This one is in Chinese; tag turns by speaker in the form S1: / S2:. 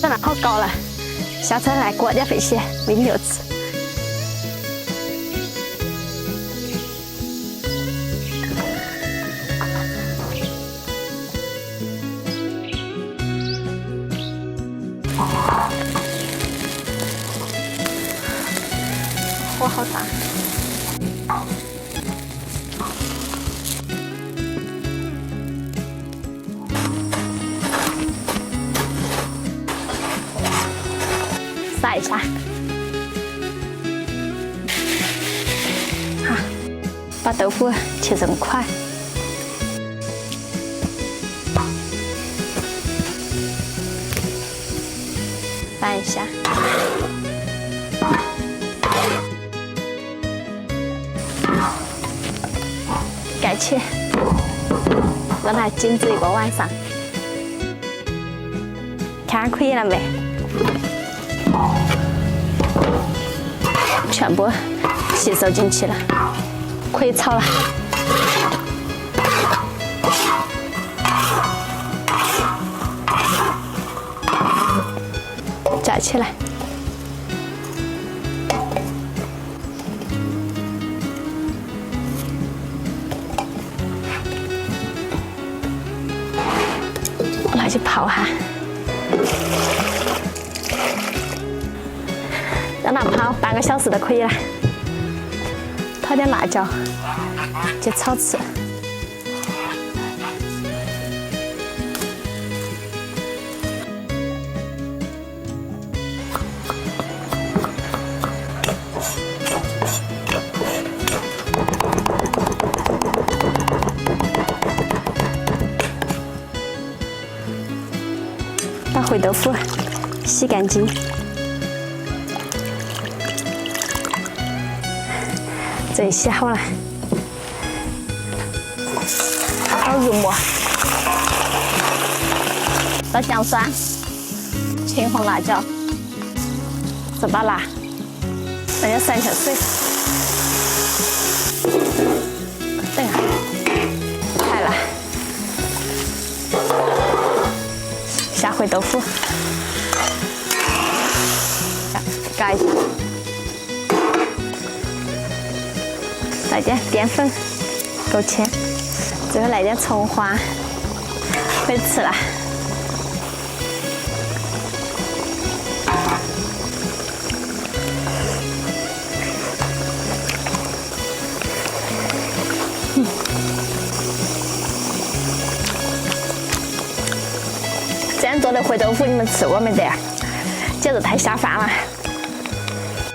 S1: 热量好高了，下次来裹点肥蟹喂牛吃。火好大。 撒一下，好，把豆腐切成块，翻一下，盖起，让它静置1个晚上，看可以了没？ 全部吸收进去了，可以炒了。夹起来，拿去泡哈。 让它泡半个小时都可以了，掏点辣椒，去炒吃。把灰豆腐洗干净。 这洗好了，好入锅，倒姜蒜、青红辣椒、这把辣，大家散下水，等一下，开了，下回豆腐，盖一下。 来点淀粉，勾芡，最后来点葱花，可以吃了。这样做的灰豆腐你们吃过没得？简直太下饭了。